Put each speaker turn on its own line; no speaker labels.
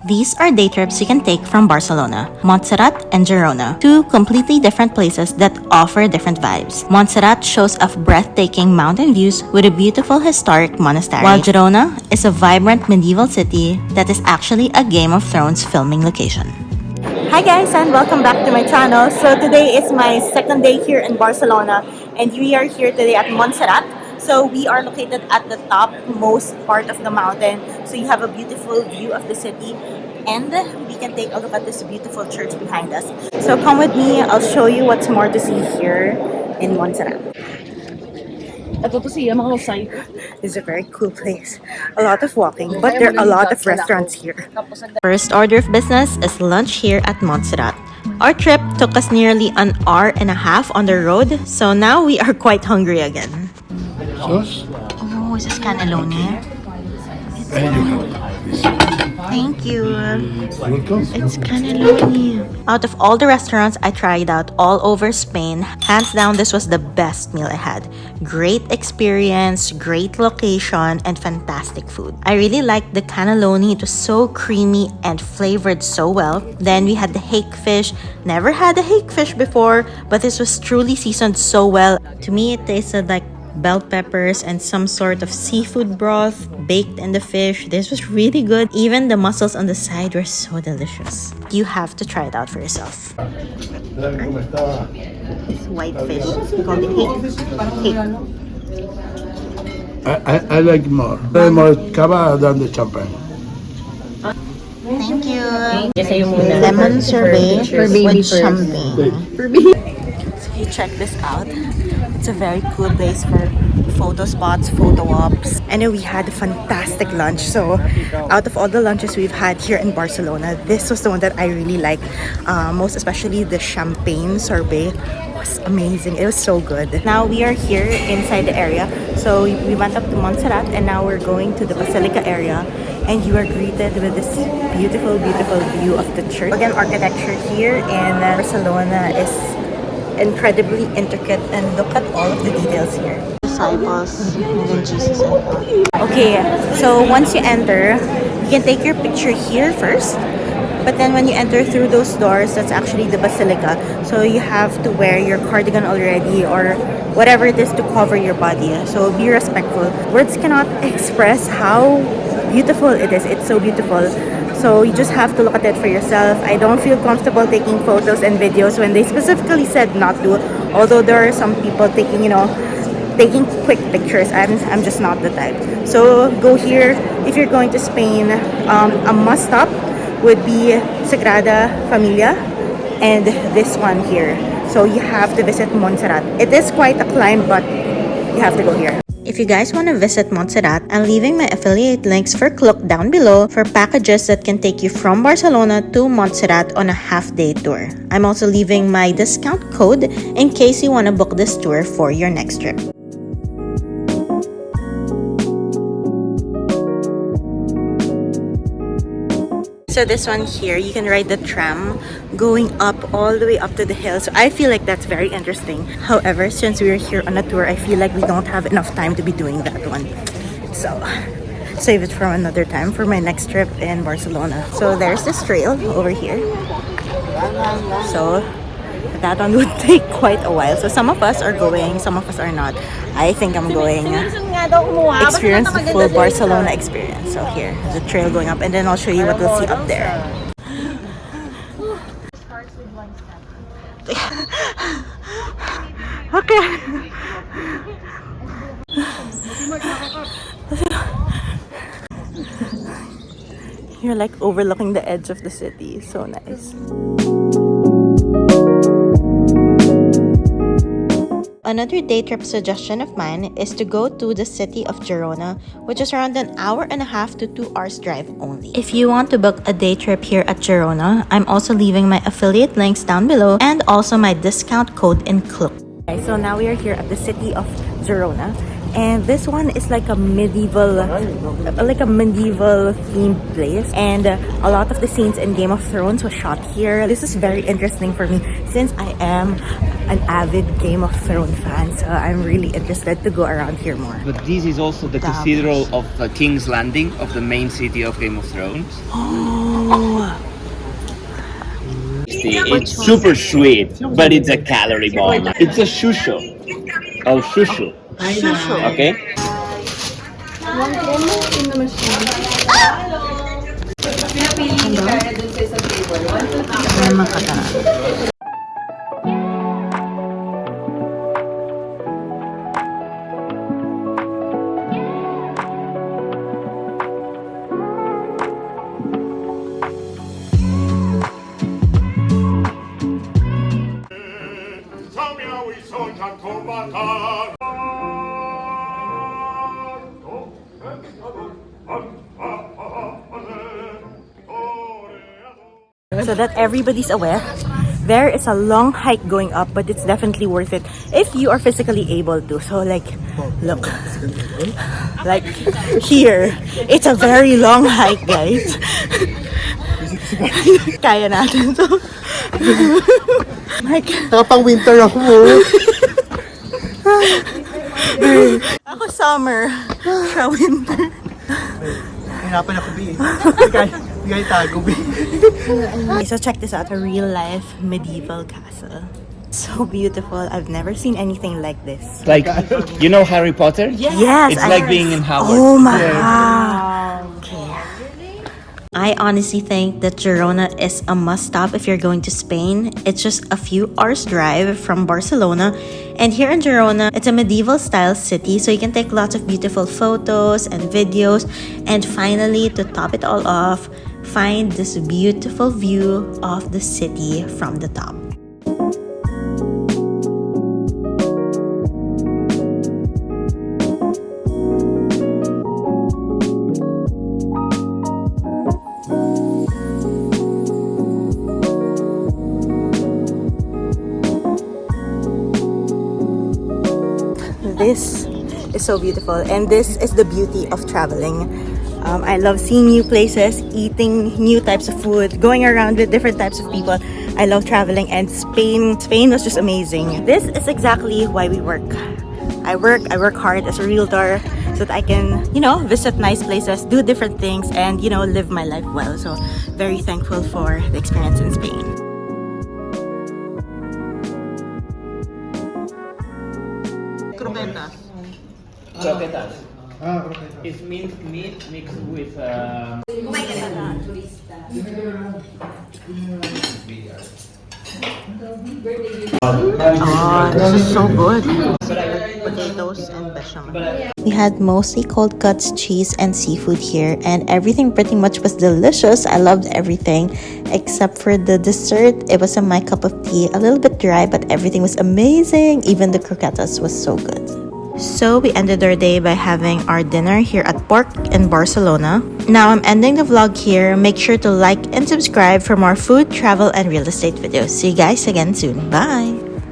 These are day trips you can take from Barcelona, Montserrat and Girona, two completely different places that offer different vibes. Montserrat shows off breathtaking mountain views with a beautiful historic monastery, while Girona is a vibrant medieval city that is actually a Game of Thrones filming location. Hi guys, and welcome back to my channel. So today is my second day here in Barcelona and we are here today at Montserrat. So we are located at the topmost part of the mountain. So you have a beautiful view of the city and we can take a look at this beautiful church behind us. So come with me, I'll show you what's more to see here in Montserrat. This is a very cool place. A lot of walking, but there are a lot of restaurants here. First order of business is lunch here at Montserrat. Our trip took us nearly an hour and a half on the road, so now we are quite hungry again.
Sauce?
Oh, this is cannelloni.
And you have this.
Thank you.
Welcome.
It's cannelloni. Out of all the restaurants I tried out all over Spain, hands down this was the best meal I had. Great experience, great location, and fantastic food. I really liked the cannelloni. It was so creamy and flavored so well. Then we had the hake fish. Never had a hake fish before, but this was truly seasoned so well. To me, it tasted like bell peppers and some sort of seafood broth baked in the fish. This was really good. Even the mussels on the side were so delicious. You have to try it out for yourself. It's white fish called the hake.
I like more. More cava than the champagne.
Thank you. Lemon sorbet with champagne. So you check this out. It's a very cool place for photo spots, photo ops. And then we had a fantastic lunch. So out of all the lunches we've had here in Barcelona, this was the one that I really liked. Most especially the champagne sorbet was amazing. It was so good. Now we are here inside the area. So we went up to Montserrat and now we're going to the Basilica area. And you are greeted with this beautiful, beautiful view of the church. Again, architecture here in Barcelona is incredibly intricate, and look at all of the details here. Disciples and then Jesus. Okay, so once you enter, you can take your picture here first. But then when you enter through those doors, that's actually the Basilica. So you have to wear your cardigan already or whatever it is to cover your body. So be respectful. Words cannot express how beautiful it is. It's so beautiful. So you just have to look at it for yourself. I don't feel comfortable taking photos and videos when they specifically said not to. Although there are some people taking, taking quick pictures. I'm just not the type. So go here. If you're going to Spain, a must stop would be Sagrada Familia and this one here. So you have to visit Montserrat. It is quite a climb, but you have to go here. If you guys want to visit Montserrat, I'm leaving my affiliate links for Klook down below for packages that can take you from Barcelona to Montserrat on a half-day tour. I'm also leaving my discount code in case you want to book this tour for your next trip. So this one here, you can ride the tram going up all the way up to the hill. So I feel like that's very interesting. However, since we're here on a tour, I feel like we don't have enough time to be doing that one. So save it for another time for my next trip in Barcelona. So there's this trail over here. So that one would take quite a while. So some of us are going, some of us are not. I think I'm going experience the full Barcelona experience. So here, the trail going up and then I'll show you what we'll see up there. Okay. You're like overlooking the edge of the city. So nice. Another day trip suggestion of mine is to go to the city of Girona, which is around an hour and a half to 2 hours drive only. If you want to book a day trip here at Girona, I'm also leaving my affiliate links down below and also my discount code in Klook. Okay, so now we are here at the city of Girona. And this one is like a medieval themed place, and a lot of the scenes in Game of Thrones was shot here. This is very interesting for me since I am an avid Game of Thrones fan, so I'm really interested to go around here more.
But this is also the cathedral of King's Landing, of the main city of Game of Thrones.
Oh,
It's super sweet, but it's a calorie bomb. It's a shusho. Oh, shusho.
shusho.
Okay?
So that everybody's aware, there is a long hike going up, but it's definitely worth it if you are physically able to. So like, look, like here, it's a very long hike, guys. Kaya natin to. Like,
Nakapang winter ako mo.
ako summer, siya winter.
Hinapan ako, B. Bigay tago, B.
So check this out, a real life medieval castle. So beautiful. I've never seen anything like this.
Like, you know Harry Potter?
Yes,
It's like being in Hogwarts.
Oh my god. Okay. I honestly think that Girona is a must-stop if you're going to Spain. It's just a few hours drive from Barcelona. And here in Girona, it's a medieval-style city, so you can take lots of beautiful photos and videos. And finally, to top it all off, find this beautiful view of the city from the top. This is so beautiful, and this is the beauty of traveling. I love seeing new places, eating new types of food, going around with different types of people. I love traveling, and Spain was just amazing. This is exactly why we work. I work hard as a realtor so that I can, visit nice places, do different things, and, live my life well. So very thankful for the experience in Spain.
Croquetas. It's meat mixed with...
This is so good. Potatoes and bechamel. We had mostly cold cuts, cheese, and seafood here, and everything pretty much was delicious. I loved everything except for the dessert. It wasn't my cup of tea. A little bit dry, but everything was amazing. Even the croquetas was so good. So we ended our day by having our dinner here at Pork in Barcelona. Now I'm ending the vlog here. Make sure to like and subscribe for more food, travel, and real estate videos. See you guys again soon. Bye!